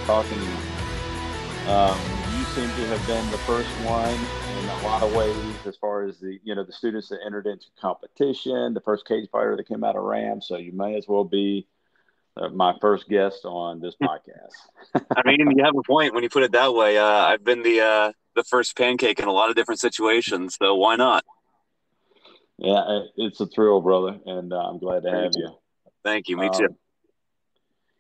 talking. You seem to have been the first one in a lot of ways, as far as the students that entered into competition, the first cage fighter that came out of Ram. So you may as well be my first guest on this podcast. I mean, you have a point when you put it that way. I've been the first pancake in a lot of different situations, so why not? Yeah, it's a thrill, brother, and I'm glad to Me have too. you. Thank you. Me too. Um,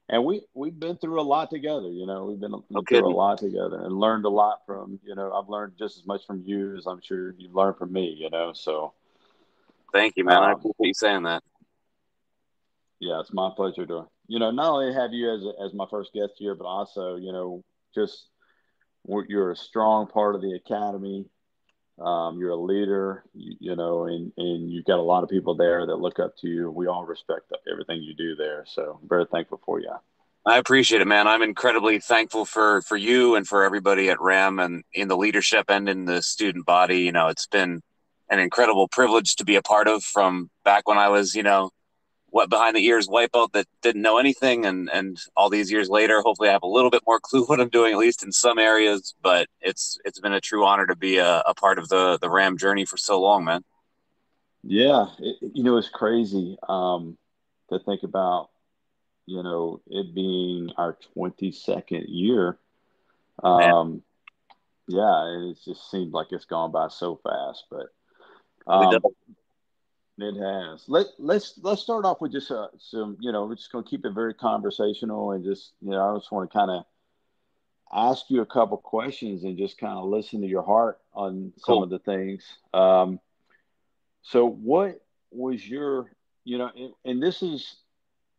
and we've been through a lot together. We've No been through a kidding. lot together and learned a lot from. I've learned just as much from you as I'm sure you've learned from me. So Thank you, man. I um, appreciate you saying that. yeah, it's my pleasure to not only have you as my first guest here, but also just you're a strong part of the academy. You're a leader, and you've got a lot of people there that look up to you. We all respect everything you do there. So I'm very thankful for you. I appreciate it, man. I'm incredibly thankful for you and for everybody at RAM and in the leadership and in the student body. It's been an incredible privilege to be a part of from back when I was, what behind the ears wipeout that didn't know anything, and all these years later, hopefully I have a little bit more clue what I'm doing, at least in some areas. But it's been a true honor to be a part of the Ram journey for so long, man. Yeah, it's crazy to think about, it being our 22nd year. Man, Um, yeah, it just seemed like it's gone by so fast, but really does. um, it has. Let's start off with just some. We're just going to keep it very conversational, and just I just want to kind of ask you a couple questions and just kind of listen to your heart on some Cool. of the things. So, what was your, and this is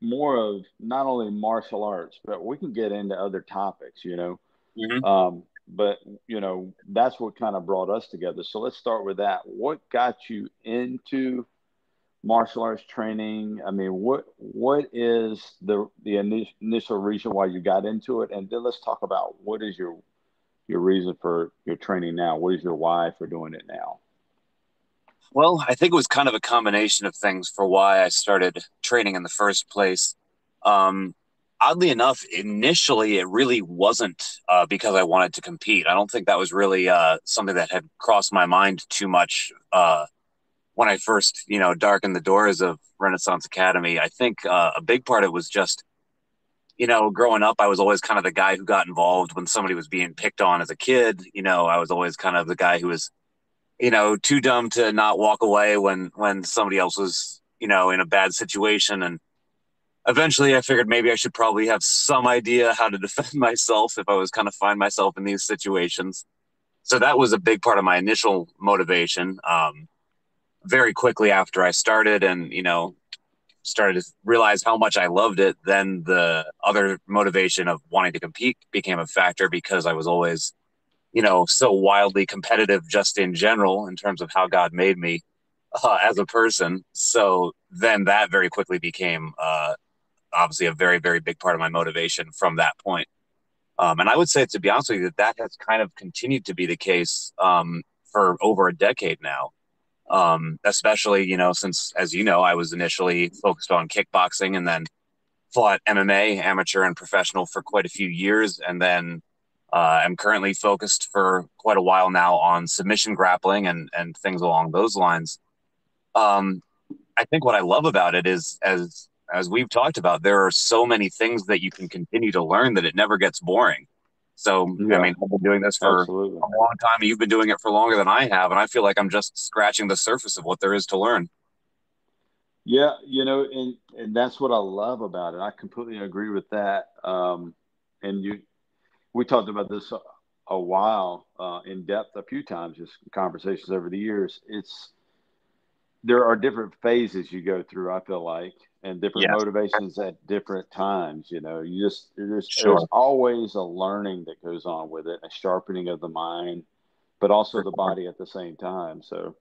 more of not only martial arts, but we can get into other topics. Hmm. But that's what kind of brought us together. So let's start with that. What got you into martial arts training? I mean, what is the initial reason why you got into it? And then let's talk about what is your reason for your training now. What is your why for doing it now? Well, I think it was kind of a combination of things for why I started training in the first place. Um, Oddly enough, initially it really wasn't because I wanted to compete. I don't think that was really something that had crossed my mind too much when I first, darkened the doors of Renaissance Academy. I think a big part of it was just, growing up, I was always kind of the guy who got involved when somebody was being picked on as a kid. I was always kind of the guy who was too dumb to not walk away when somebody else was, in a bad situation. And eventually I figured maybe I should probably have some idea how to defend myself if I was kind of find myself in these situations. So that was a big part of my initial motivation. Very quickly after I started and, started to realize how much I loved it, then the other motivation of wanting to compete became a factor because I was always, so wildly competitive just in general in terms of how God made me as a person. So then that very quickly became obviously a very, very big part of my motivation from that point. And I would say, to be honest with you, that has kind of continued to be the case for over a decade now. Especially, since, as you know, I was initially focused on kickboxing and then fought MMA, amateur and professional, for quite a few years. And then I'm currently focused for quite a while now on submission grappling and things along those lines. Um, I think what I love about it is, as we've talked about, there are so many things that you can continue to learn that it never gets boring. So, I Yeah, mean, I've been doing this for absolutely. a long time. You've been doing it for longer than I have, and I feel like I'm just scratching the surface of what there is to learn. Yeah, and that's what I love about it. I completely agree with that. And we talked about this a while in depth a few times, just conversations over the years. There are different phases you go through. I feel like, and different Yes, motivations at different times. You just there's sure. always a learning that goes on with it, a sharpening of the mind, but also the body at the same time. So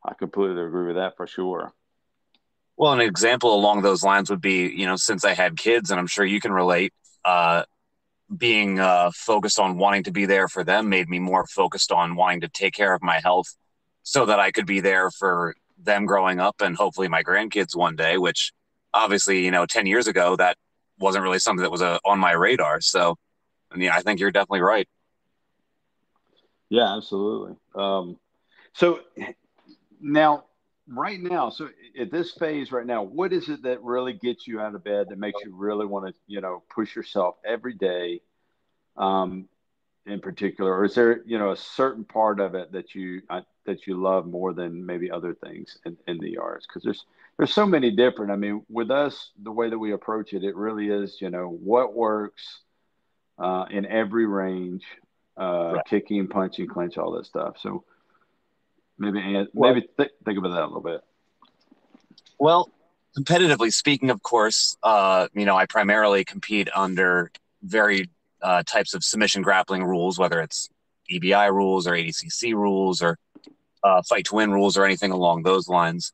I completely agree with that for sure. Well, an example along those lines would be, since I had kids, and I'm sure you can relate, being focused on wanting to be there for them made me more focused on wanting to take care of my health so that I could be there for them growing up and hopefully my grandkids one day, which obviously, 10 years ago, that wasn't really something that was on my radar. So And yeah, I think you're definitely right. Yeah, absolutely. So now, right now, so at this phase right now, what is it that really gets you out of bed that makes you really want to, push yourself every day, um, in particular, or is there, a certain part of it that you love more than maybe other things in the arts? Because there's so many different. I mean, with us, the way that we approach it, it really is, what works in every range, Right. kicking, punching, clinch, all that stuff. So Well, think about that a little bit. well, competitively speaking, of course, I primarily compete under very types of submission grappling rules, whether it's EBI rules or ADCC rules or fight to win rules or anything along those lines.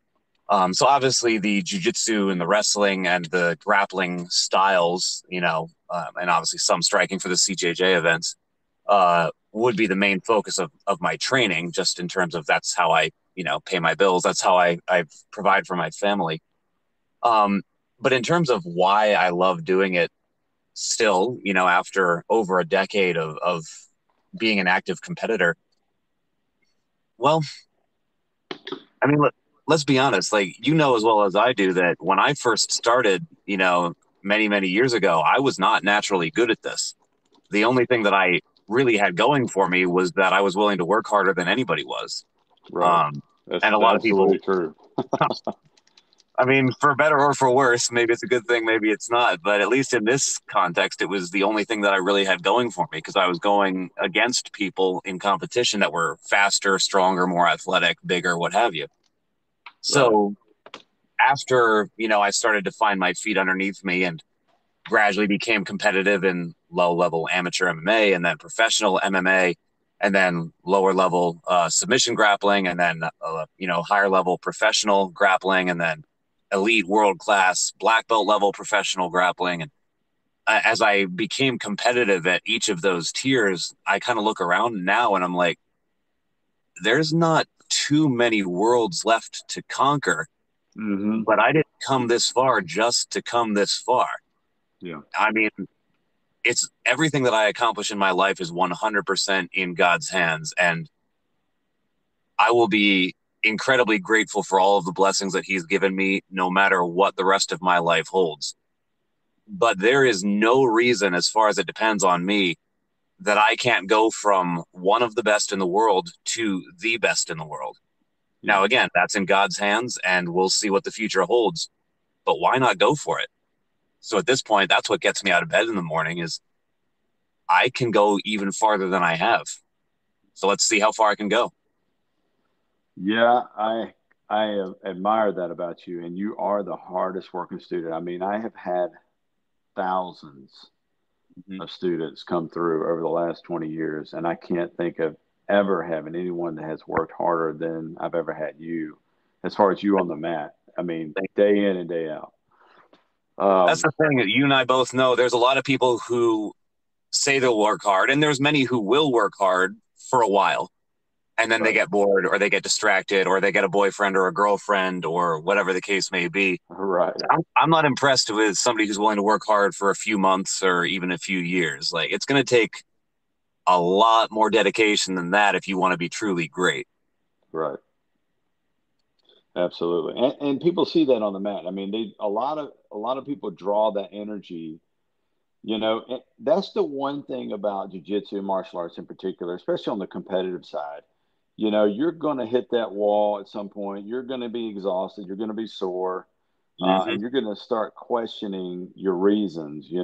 So obviously the jujitsu and the wrestling and the grappling styles, and obviously some striking for the CJJ events, would be the main focus of my training, just in terms of that's how I, pay my bills. That's how I provide for my family. Um, but in terms of why I love doing it still, after over a decade of being an active competitor, well, I mean, let's be honest. Like, as well as I do that when I first started, many, many years ago, I was not naturally good at this. The only thing that I really had going for me was that I was willing to work harder than anybody was. Right. Um, That's and a lot of absolutely people, true. I mean, for better or for worse, maybe it's a good thing, maybe it's not. But at least in this context, it was the only thing that I really had going for me because I was going against people in competition that were faster, stronger, more athletic, bigger, what have you. Right. So after, I started to find my feet underneath me and gradually became competitive in low level amateur MMA and then professional MMA and then lower level submission grappling and then, higher level professional grappling and then elite world class black belt level professional grappling. And as I became competitive at each of those tiers, I kind of look around now and I'm like, there's not too many worlds left to conquer, Mm-hmm. but I didn't come this far just to come this far. Yeah. I mean, it's everything that I accomplish in my life is 100% in God's hands. And I will be incredibly grateful for all of the blessings that He's given me, no matter what the rest of my life holds. But there is no reason, as far as it depends on me, that I can't go from one of the best in the world to the best in the world. Yeah. Now, again, that's in God's hands, and we'll see what the future holds. But why not go for it? So at this point, that's what gets me out of bed in the morning is I can go even farther than I have. So let's see how far I can go. Yeah. I admire that about you, and you are the hardest working student. I mean, I have had thousands Mm-hmm. of students come through over the last 20 years, and I can't think of ever having anyone that has worked harder than I've ever had you, as far as you on the mat. I mean, day in and day out. That's Um, the thing that you and I both know. There's a lot of people who say they'll work hard, and there's many who will work hard for a while, and then they right, get bored or they get distracted or they get a boyfriend or a girlfriend or whatever the case may be. right, I'm not impressed with somebody who's willing to work hard for a few months or even a few years. Like, it's going to take a lot more dedication than that if you want to be truly great. right. Absolutely, and people see that on the mat. I mean, a lot of people draw that energy. And that's the one thing about jujitsu and martial arts in particular, especially on the competitive side. You're going to hit that wall at some point. You're going to be exhausted. You're going to be sore, Mm-hmm. and you're going to start questioning your reasons. Do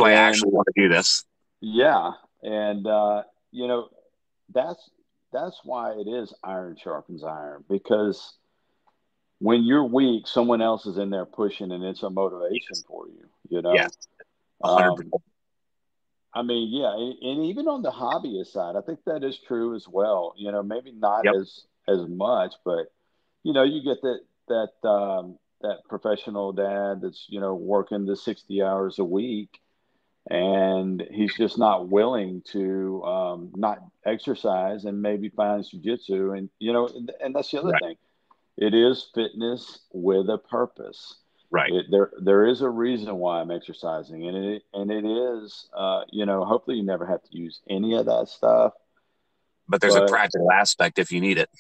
I And actually want to do this? yeah, and you know that's that's why it is iron sharpens iron, because when you're weak, someone else is in there pushing, and it's a motivation Yes. for you. You Yes. know. Um, 100%. I mean, yeah, and even on the hobbyist side, I think that is true as well. Maybe not Yep. as much, but you get that professional dad that's working the 60 hours a week, and he's just not willing to not exercise and maybe finds jujitsu, and and that's the other Right. thing. It is fitness with a purpose. Right. There is a reason why I'm exercising, and it is, hopefully you never have to use any of that stuff. But there's a But practical aspect if you need it.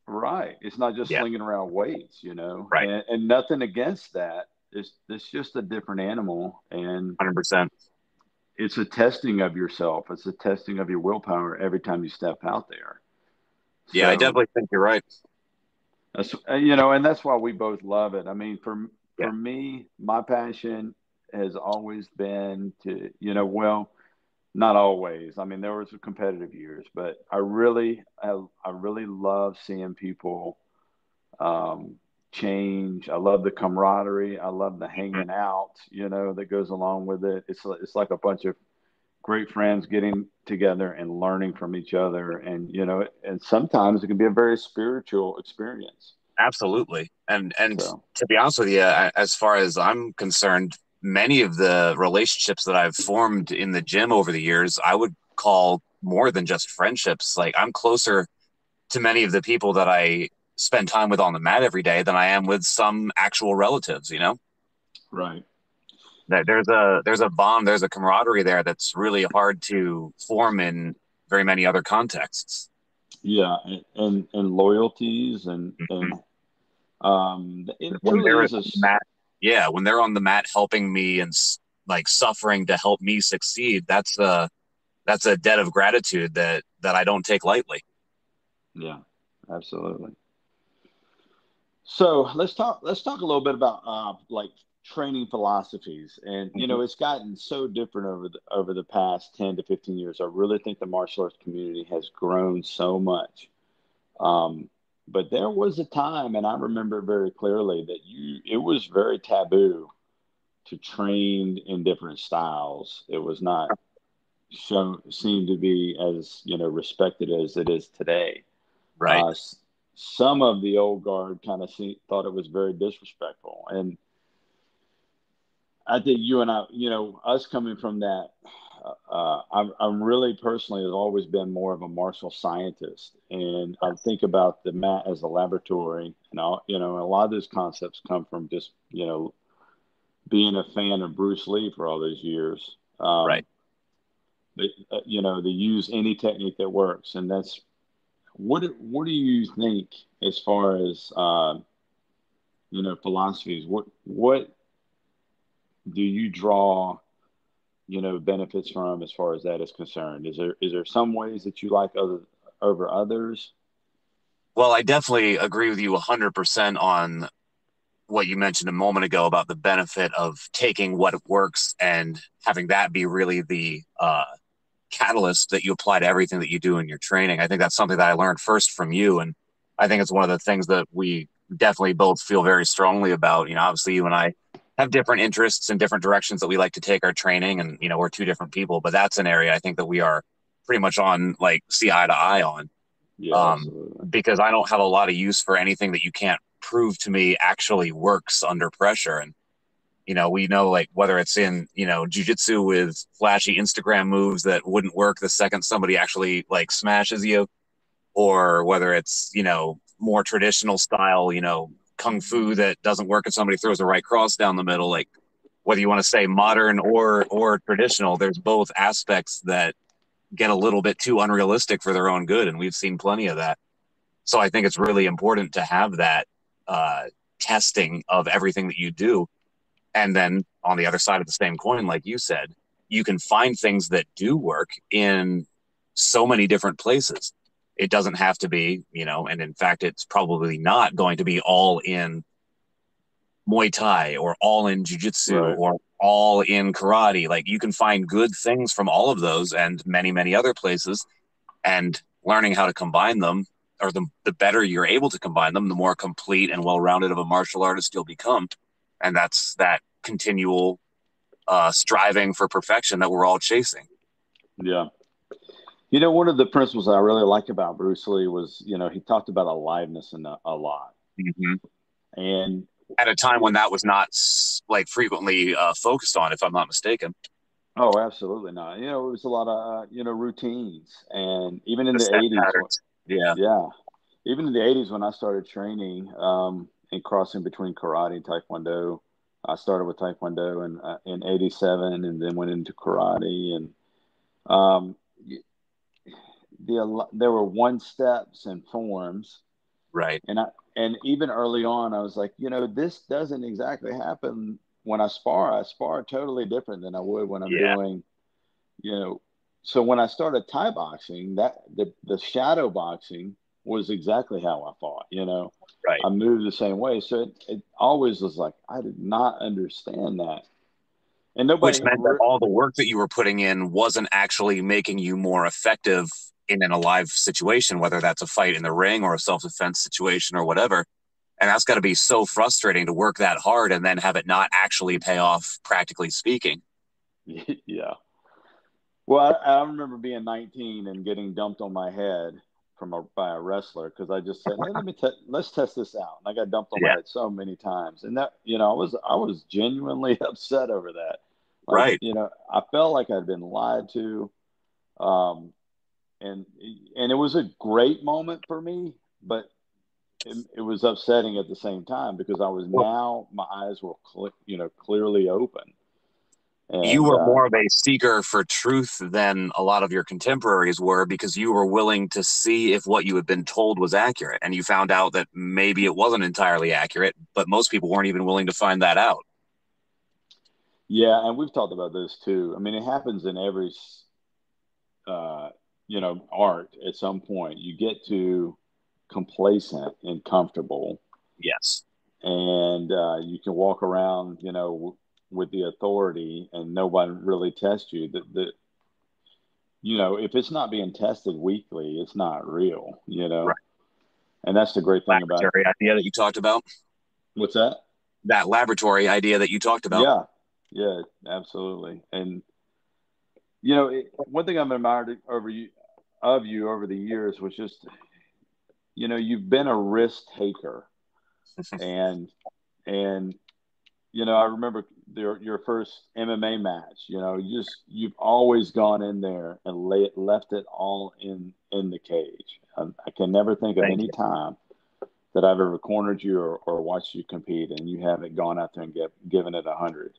right, it's not just Yeah. slinging around weights, Right. and nothing against that. It's just a different animal, and 100%. it's a testing of yourself. It's a testing of your willpower every time you step out there. Yeah, I So definitely think you're right. that's and that's why we both love it. I mean, Yeah. for me, my passion has always been to, well, not always. I mean, there was competitive years, but I really love seeing people um, change. I love the camaraderie. I love the Mhm. hanging out, that goes along with it. It's like a bunch of great friends getting together and learning from each other, and and sometimes it can be a very spiritual experience. Absolutely. And So to be honest with you, as far as I'm concerned, many of the relationships that I've formed in the gym over the years, I would call more than just friendships. Like I'm closer to many of the people that I spend time with on the mat every day than I am with some actual relatives, you know? right. That there's a bond, there's a camaraderie there that's really hard to form in very many other contexts. Yeah, and loyalties and Mhm. it When truly they're is on the mat, yeah, when they're on the mat helping me and like suffering to help me succeed, that's a debt of gratitude that I don't take lightly. yeah, absolutely. So let's talk a little bit about like training philosophies, and Mhm. it's gotten so different over the past 10 to 15 years. I really think the martial arts community has grown so much. Um, but there was a time, and I remember very clearly that it was very taboo to train in different styles. It was not seemed to be as respected as it is today. Right, Uh, some of the old guard kind of thought it was very disrespectful, and I think you and I, us coming from that, I'm really personally have always been more of a martial scientist, and I think about the mat as a laboratory, and a lot of those concepts come from just being a fan of Bruce Lee for all those years. right. They use any technique that works, and that's what do you think as far as philosophies? What do you draw benefits from as far as that is concerned? Is there some ways that you like over others? Well, I definitely agree with you 100% on what you mentioned a moment ago about the benefit of taking what works and having that be really the catalyst that you apply to everything that you do in your training. I think that's something that I learned first from you. And I think it's one of the things that we definitely both feel very strongly about. Obviously, you and I have different interests and different directions that we like to take our training. And, we're two different people, but that's an area I think that we are pretty much on, like, see eye to eye on. Yeah, absolutely. Because I don't have a lot of use for anything that you can't prove to me actually works under pressure. And we know, like, whether it's in, jujitsu with flashy Instagram moves that wouldn't work the second somebody actually like smashes you, or whether it's, more traditional style, kung fu that doesn't work if somebody throws a right cross down the middle. Like, whether you want to say modern or traditional, there's both aspects that get a little bit too unrealistic for their own good. And we've seen plenty of that. So I think it's really important to have that uh, testing of everything that you do. And then on the other side of the same coin, like you said, you can find things that do work in so many different places. It doesn't have to be, and in fact, it's probably not going to be all in Muay Thai or all in Jiu-Jitsu Right. or all in karate. Like you can find good things from all of those and many, many other places. And learning how to combine them, or the better you're able to combine them, the more complete and well-rounded of a martial artist you'll become. And that's that continual striving for perfection that we're all chasing. Yeah. One of the principles I really like about Bruce Lee was, he talked about aliveness a lot. Mm-hmm. And At a time when that was not like frequently focused on, if I'm not mistaken. oh, absolutely not. It was a lot of, routines. And even in The the set 80s, patterns. Yeah. yeah, even in the 80s when I started training and crossing between karate and taekwondo, I started with Taekwondo in '87, and then went into karate. And um, there were one steps and forms, Right. and even early on, I was like, this doesn't exactly happen when I spar. I spar totally different than I would when I'm Yeah. doing, you know. So when I started Thai boxing, that the shadow boxing was exactly how I fought. Right. I moved the same way. So it always was like I did not understand that, and Which nobody. meant that all the work that you were putting in wasn't actually making you more effective in an alive situation, whether that's a fight in the ring or a self-defense situation or whatever. And that's got to be so frustrating to work that hard and then have it not actually pay off, practically speaking. Yeah. Well, I remember being 19 and getting dumped on my head by a wrestler because I just said, "Hey, let's test this out." And I got dumped on my Yeah. head so many times, and that I was genuinely upset over that. Like, Right. I felt like I'd been lied to, um, and it was a great moment for me, but it was upsetting at the same time because Well, my eyes were clearly open, you and were more of a seeker for truth than a lot of your contemporaries were because you were willing to see if what you had been told was accurate. And you found out that maybe it wasn't entirely accurate, but most people weren't even willing to find that out. yeah, and we've talked about this too. I mean, it happens in every uh, art. At some point you get too complacent and comfortable, Yes. and you can walk around with the authority and nobody really tests you. If it's not being tested weekly, it's not real. Right. And that's the great thing about. Laboratory idea that you talked about. What's that? That laboratory idea that you talked about. Yeah, yeah, absolutely. And one thing I've admired of you over the years was just you've been a risk taker, and and I remember your first MMA match. You've always gone in there and left it all in the cage. I can never think of Thank any you. time that I've ever cornered you or watched you compete and you haven't gone out there and given it 100,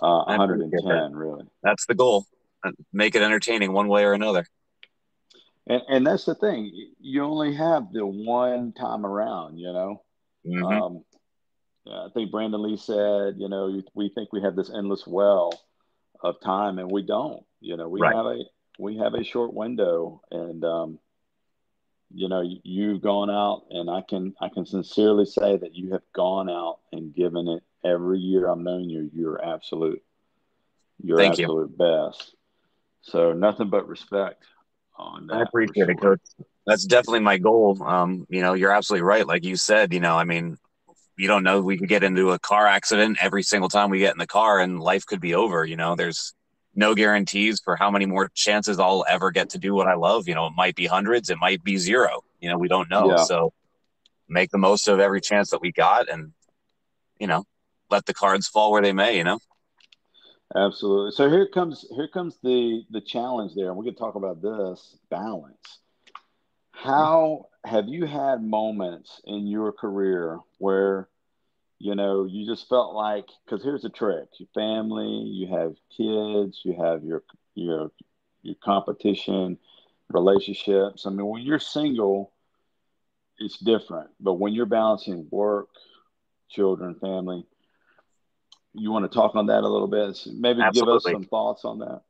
I appreciate that. 110, really. That's the goal. Make it entertaining one way or another. And that's the thing. You only have the one time around. Mm-hmm. Um, I think Brandon Lee said, we think we have this endless well of time, and we don't. Right. We have a short window, and you've gone out, and I can sincerely say that you have gone out and given it every year I've known you your Thank you. absolute best. So nothing but respect on I that for appreciate it, sure. Coach. That's definitely my goal. You're absolutely right. Like you said, I mean, you don't know, we could get into a car accident every single time we get in the car and life could be over. There's no guarantees for how many more chances I'll ever get to do what I love. It might be hundreds, it might be zero. We don't know. Yeah, So make the most of every chance that we got and, you know, let the cards fall where they may. absolutely. So here comes the challenge there, and we can talk about this balance. How have you had moments in your career where you just felt like, because here's the trick: your family, you have kids, you have your competition, relationships. I mean, when you're single, it's different, but when you're balancing work, children, family, you want to talk on that a little bit? Maybe give us Absolutely. some thoughts on that.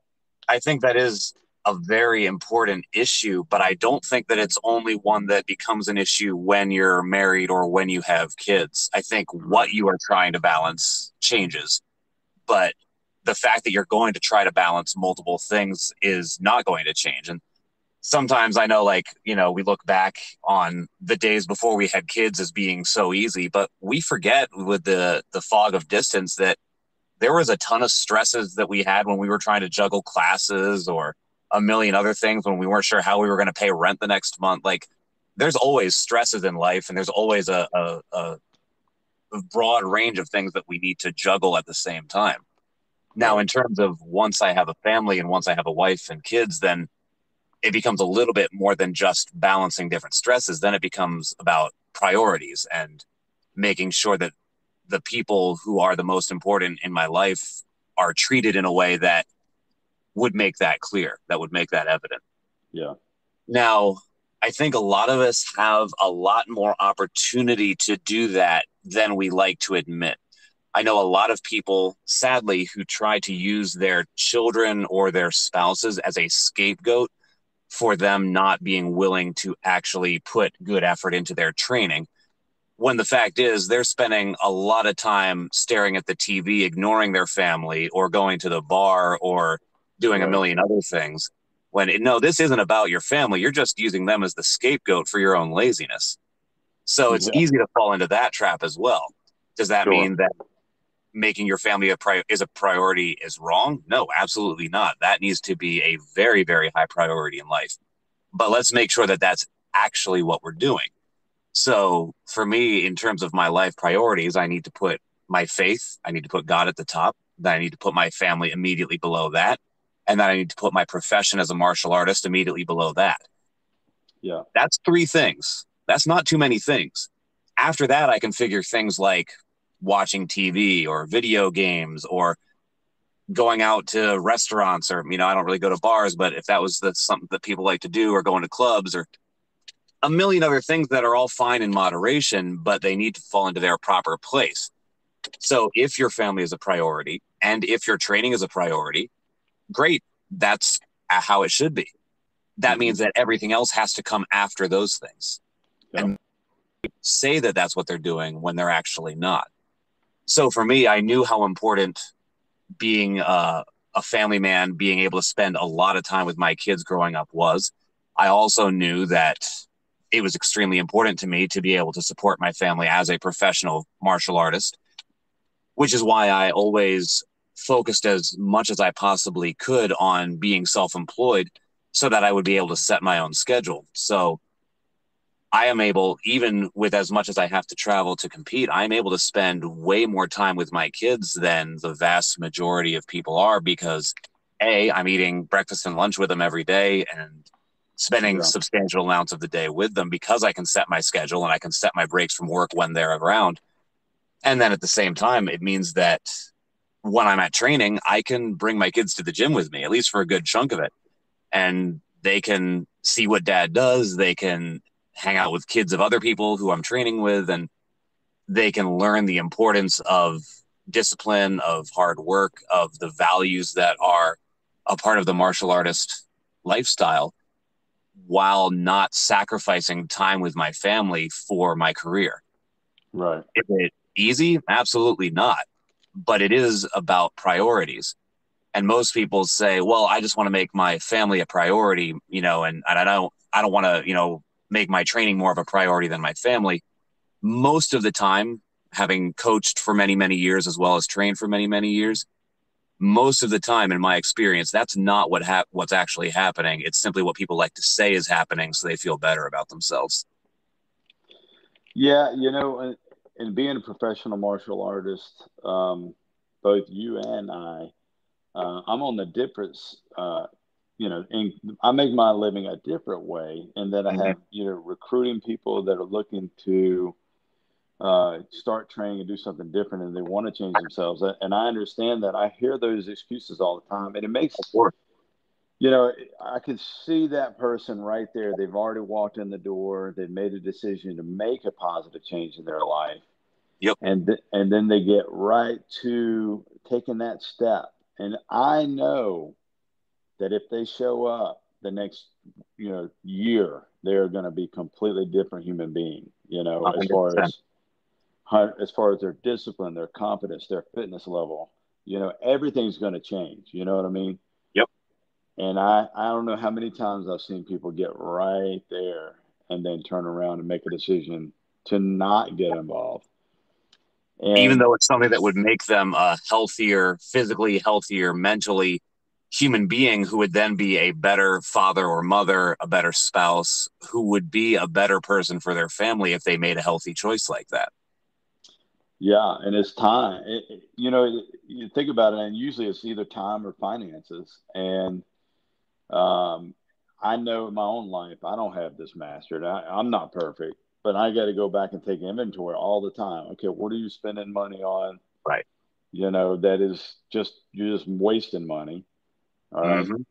I think that is a very important issue, but I don't think that it's only one that becomes an issue when you're married or when you have kids. I think what Right. you are trying to balance changes, but the fact that you're going to try to balance multiple things is not going to change. And sometimes I know, like, we look back on the days before we had kids as being so easy, but we forget with the fog of distance that there was a ton of stresses that we had when we were trying to juggle classes or a million other things when we weren't sure how we were going to pay rent the next month. Like, there's always stresses in life, and there's always a broad range of things that we need to juggle at the same time. Now, Right. in terms of once I have a family and once I have a wife and kids, then it becomes a little bit more than just balancing different stresses. Then it becomes about priorities and making sure that the people who are the most important in my life are treated in a way that would make that clear, that would make that evident. Yeah. Now, I think a lot of us have a lot more opportunity to do that than we like to admit. I know a lot of people, sadly, who try to use their children or their spouses as a scapegoat for them not being willing to actually put good effort into their training. When the fact is, they're spending a lot of time staring at the TV, ignoring their family, or going to the bar, or doing a million other things. No, this isn't about your family. You're just using them as the scapegoat for your own laziness. So it's easy to fall into that trap as well. Does that mean that making your family a priority is wrong? No, absolutely not. That needs to be a very, very high priority in life. But let's make sure that that's actually what we're doing. So for me, in terms of my life priorities, I need to put my faith, I need to put God at the top, then I need to put my family immediately below that, and then I need to put my profession as a martial artist immediately below that. Yeah. That's 3 things. That's not too many things. After that, I can figure things like watching TV or video games or going out to restaurants, or, I don't really go to bars, but if that was something that people like to do, or going to clubs, or a million other things that are all fine in moderation, but they need to fall into their proper place. So if your family is a priority and if your training is a priority, great. That's how it should be. That means that everything else has to come after those things. Yep. And say that that's what they're doing when they're actually not. So for me, I knew how important being a family man, being able to spend a lot of time with my kids growing up was. I also knew that it was extremely important to me to be able to support my family as a professional martial artist, which is why I always focused as much as I possibly could on being self-employed so that I would be able to set my own schedule. So I am able, even with as much as I have to travel to compete, I'm able to spend way more time with my kids than the vast majority of people are, because I'm eating breakfast and lunch with them every day and spending substantial amounts of the day with them, because I can set my schedule and I can set my breaks from work when they're around. And then at the same time, it means that when I'm at training, I can bring my kids to the gym with me, at least for a good chunk of it. And they can see what dad does. They can hang out with kids of other people who I'm training with, and they can learn the importance of discipline, of hard work, of the values that are a part of the martial artist lifestyle, while not sacrificing time with my family for my career. Right. Is it easy? Absolutely not. But it is about priorities. And most people say, well, I just want to make my family a priority, and I don't want to, make my training more of a priority than my family. Most of the time, having coached for many, many years, as well as trained for many, many years, most of the time, in my experience, that's not what's actually happening. It's simply what people like to say is happening so they feel better about themselves. Yeah, and being a professional martial artist, both you and I'm on the difference, and I make my living a different way, and that I have, recruiting people that are looking to start training and do something different, and they want to change themselves. And I understand that. I hear those excuses all the time, and it makes, I can see that person right there. They've already walked in the door. They've made a decision to make a positive change in their life. Yep. And then they get right to taking that step. And I know that if they show up the next, year, they're going to be completely different human being, 100%. as far as their discipline, their confidence, their fitness level, everything's going to change. You know what I mean? Yep. And I don't know how many times I've seen people get right there and then turn around and make a decision to not get involved. And even though it's something that would make them a healthier, physically healthier, mentally human being, who would then be a better father or mother, a better spouse, who would be a better person for their family if they made a healthy choice like that. Yeah, and it's time. You think about it, and usually it's either time or finances. And I know in my own life, I don't have this mastered. I'm not perfect. but I got to go back and take inventory all the time. Okay, what are you spending money on? Right. That is just, you're just wasting money. All right. Mm-hmm.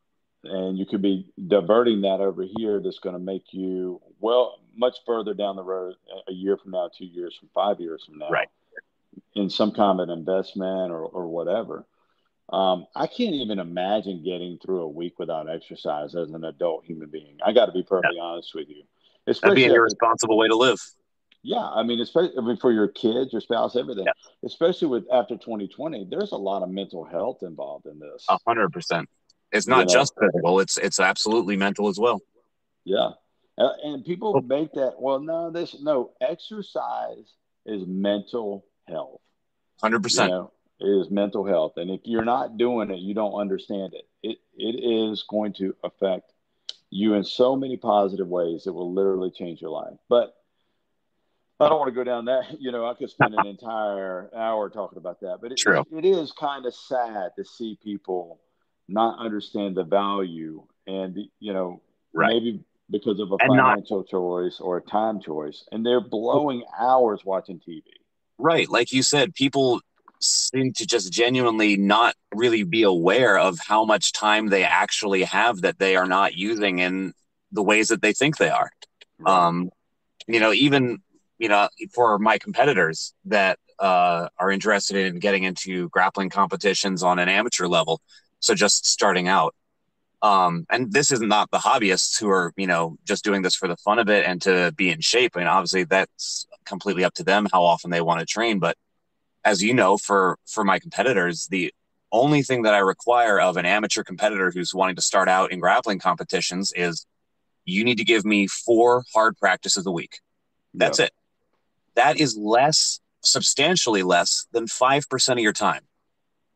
And you could be diverting that over here. That's going to make you, well, much further down the road, a year from now, 2 years from 5 years from now, Right. in some kind of an investment or whatever. I can't even imagine getting through a week without exercise as an adult human being. I got to be Yeah. perfectly honest with you, That'd be an especially after, irresponsible way to live. yeah, I mean, especially, I mean, for your kids, your spouse, everything, Yeah. especially with after 2020, there's a lot of mental health involved in this. 100%. It's You not know, just physical; it's absolutely mental as well. yeah, and people Oh, make that. Well, no, exercise is mental health. 100%. It is mental health, and if you're not doing it, you don't understand it. It is going to affect you in so many positive ways. It will literally change your life. But I don't want to go down that. I could spend an entire hour talking about that. But True. it is kind of sad to see people not understand the value, and Right. maybe because of a And not financial choice or a time choice, and they're blowing hours watching TV. right. Like you said, people seem to just genuinely not really be aware of how much time they actually have that they are not using in the ways that they think they are. Right. Um, even for my competitors that are interested in getting into grappling competitions on an amateur level, so just starting out. And this is not the hobbyists who are, just doing this for the fun of it and to be in shape. I mean, obviously that's completely up to them how often they want to train. But as you know, for my competitors, the only thing that I require of an amateur competitor who's wanting to start out in grappling competitions is you need to give me 4 hard practices a week. Yeah. That's it. That is substantially less than 5% of your time.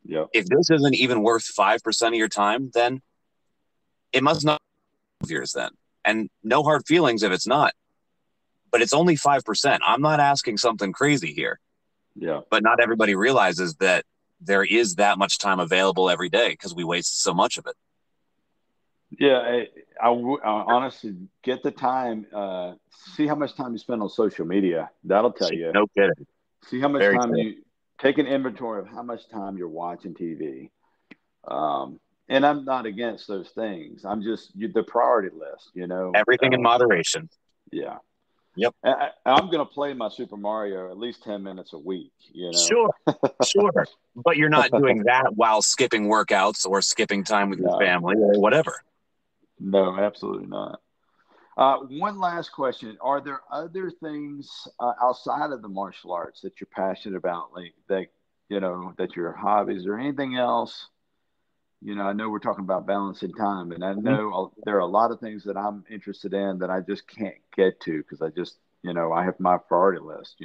Yeah. If this isn't even worth 5% of your time, then it must not be yours then. And no hard feelings if it's not. But it's only 5%. I'm not asking something crazy here. Yeah. But not everybody realizes that there is that much time available every day because we waste so much of it. Yeah, I honestly get the time. See how much time you spend on social media. That'll tell you. No kidding. See how much Very time true. you take an inventory of how much time you're watching TV. And I'm not against those things. I'm just the priority list. Everything in moderation. Yeah. Yep. I'm going to play my Super Mario at least 10 minutes a week. Sure. Sure. But you're not doing that while skipping workouts or skipping time with your No. family or whatever. No, absolutely not. One last question: are there other things outside of the martial arts that you're passionate about, like that your hobbies, or anything else? I know we're talking about balancing time, and I Mhm. know there are a lot of things that I'm interested in that I just can't get to because I just, I have my priority list.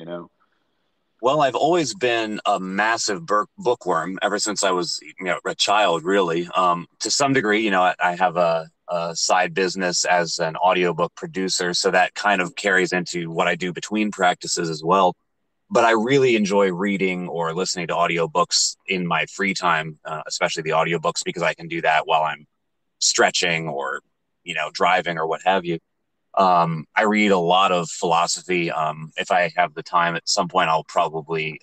Well, I've always been a massive bookworm ever since I was, a child, really. To some degree, I have a side business as an audiobook producer, so that kind of carries into what I do between practices as well. But I really enjoy reading or listening to audiobooks in my free time, especially the audiobooks, because I can do that while I'm stretching or, driving or what have you. I read a lot of philosophy. If I have the time at some point, I'll probably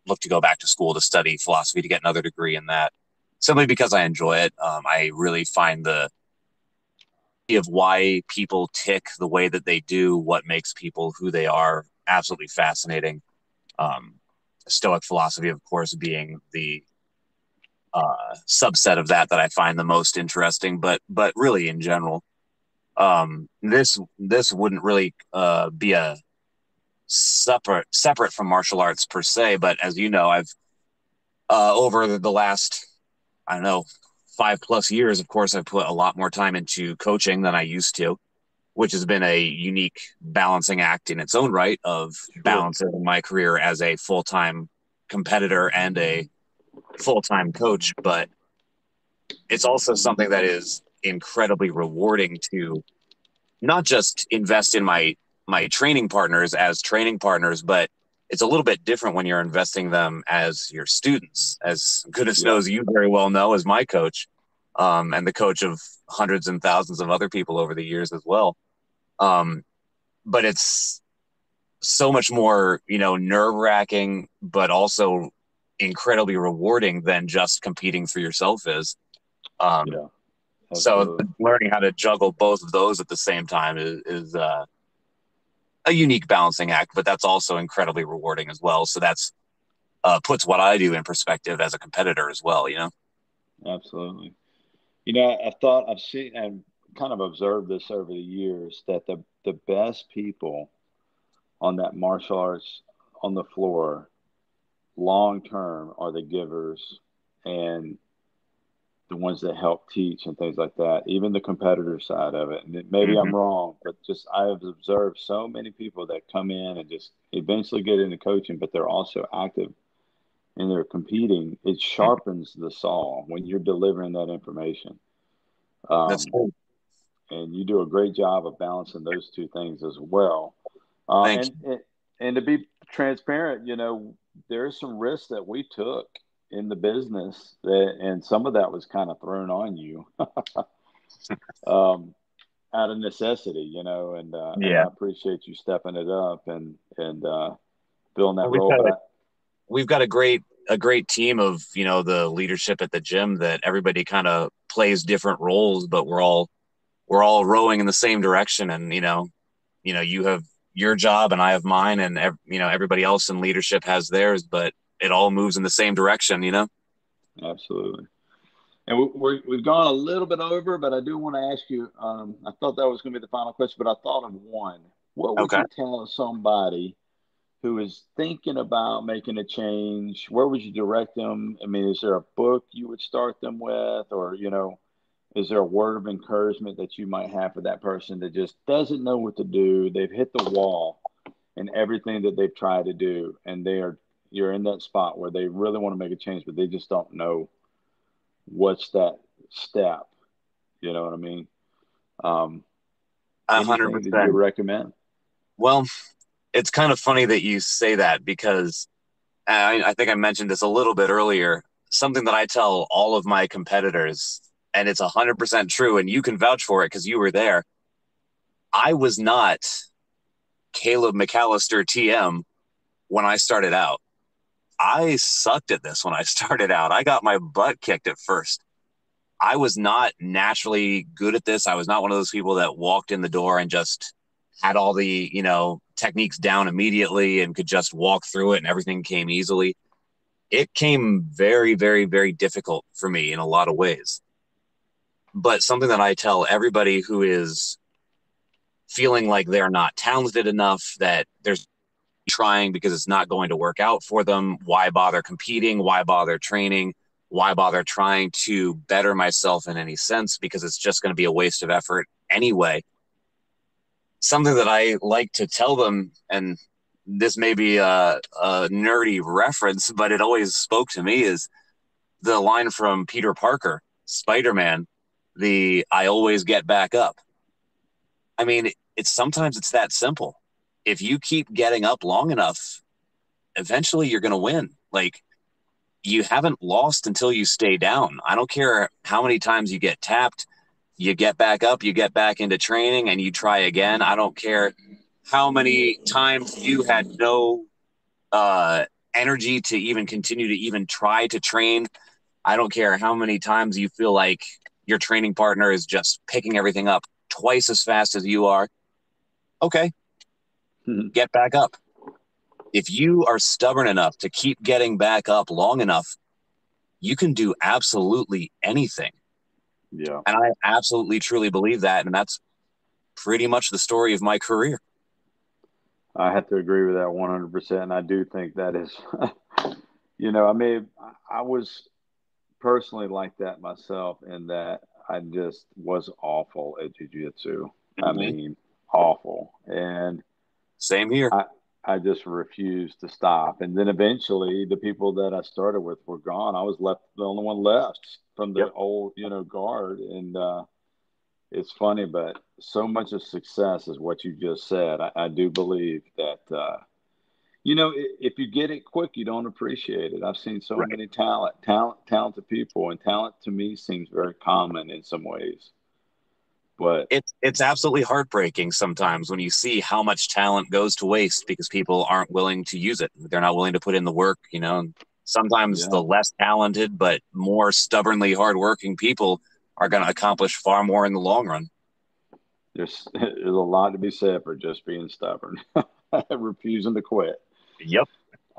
look to go back to school to study philosophy to get another degree in that, simply because I enjoy it. I really find the of why people tick the way that they do, what makes people who they are, absolutely fascinating. Um, Stoic philosophy, of course, being the subset of that I find the most interesting, but really in general. This wouldn't really be a separate from martial arts per se, but as you know, I've over the last, I don't know, 5+ years, of course, I've put a lot more time into coaching than I used to, which has been a unique balancing act in its own right of Sure. balancing my career as a full-time competitor and a full-time coach. But it's also something that is incredibly rewarding to not just invest in my training partners as training partners, but it's a little bit different when you're investing them as your students. As goodness Yeah. knows, you very well know, as my coach, and the coach of hundreds and thousands of other people over the years as well. But it's so much more, nerve-wracking, but also incredibly rewarding than just competing for yourself is. Yeah, So absolutely. learning how to juggle both of those at the same time is a unique balancing act, but that's also incredibly rewarding as well. So that's puts what I do in perspective as a competitor as well, Absolutely. I've seen and kind of observed this over the years that the best people on that martial arts on the floor long term are the givers and the ones that help teach and things like that, even the competitor side of it. And maybe Mm-hmm. I'm wrong, but just I have observed so many people that come in and just eventually get into coaching, but they're also active and they're competing. It sharpens the saw when you're delivering that information. That's Um, cool. and you do a great job of balancing those two things as well. Uh, Thank and, and and to be transparent, there's some risks that we took in the business and some of that was kind of thrown on you um, out of necessity, and Yeah. I appreciate you stepping it up and filling that Well, we've role. got But a we've got a great team of, the leadership at the gym that everybody kind of plays different roles, but we're all rowing in the same direction. And, you have your job and I have mine, and everybody else in leadership has theirs, but it all moves in the same direction. absolutely. And we've gone a little bit over, but I do want to ask you. I thought that was going to be the final question, but I thought of one. What would Okay. you tell somebody who is thinking about making a change? Where would you direct them? I mean, is there a book you would start them with, or is there a word of encouragement that you might have for that person that just doesn't know what to do? They've hit the wall in everything that they've tried to do, and you're in that spot where they really want to make a change, but they just don't know what's that step. You know what I mean? Um, hundred anything that you would percent. recommend? Well, it's kind of funny that you say that because I think I mentioned this a little bit earlier. Something that I tell all of my competitors, and it's 100% true, and you can vouch for it because you were there. I was not Caleb McAllister TM when I started out. I sucked at this when I started out. I got my butt kicked at first. I was not naturally good at this. I was not one of those people that walked in the door and just had all the, techniques down immediately and could just walk through it and everything came easily. It came very, very, very difficult for me in a lot of ways. But something that I tell everybody who is feeling like they're not talented enough, that there's trying because it's not going to work out for them, why bother competing? Why bother training? Why bother trying to better myself in any sense? Because it's just going to be a waste of effort anyway. Something that I like to tell them, and this may be a nerdy reference, but it always spoke to me, is the line from Peter Parker, Spider-Man, the "I always get back up." I mean, sometimes it's that simple. If you keep getting up long enough, eventually you're going to win. Like, you haven't lost until you stay down. I don't care how many times you get tapped, you get back up, you get back into training, and you try again. I don't care how many times you had no uh, energy to even continue to even try to train. I don't care how many times you feel like your training partner is just picking everything up twice as fast as you are. Okay, get back up. If you are stubborn enough to keep getting back up long enough, you can do absolutely anything. Yeah. And I absolutely truly believe that. And that's pretty much the story of my career. I have to agree with that 100%. And I do think that is, I was personally like that myself in that I just was awful at jujitsu. I Mm-hmm. mean, awful. And Same here. I just refused to stop. And then eventually the people that I started with were gone. I was left, the only one left from Yep. the old, guard. And it's funny, but so much of success is what you just said. I do believe that, if you get it quick, you don't appreciate it. I've seen so Right. many talented people, and talent to me seems very common in some ways. But it's absolutely heartbreaking sometimes when you see how much talent goes to waste because people aren't willing to use it. They're not willing to put in the work, you know. And sometimes yeah, the less talented but more stubbornly hardworking people are going to accomplish far more in the long run. there's a lot to be said for just being stubborn, refusing to quit. Yep.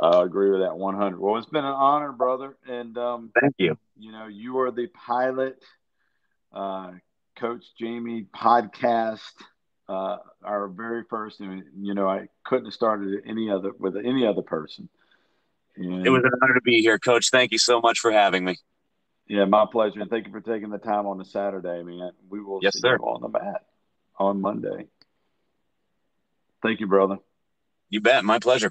I agree with that 100. Well, it's been an honor, brother, and Thank you. you know, you are the pilot, uh, Coach Jamie podcast. Our very first, and you know, I couldn't have started it with any other person. It was And an honor to be here, Coach. Thank you so much for having me. yeah, my pleasure. And thank you for taking the time on a Saturday, man. We will Yes, see sir. you on the mat on Monday. Thank you, brother. You bet. My pleasure.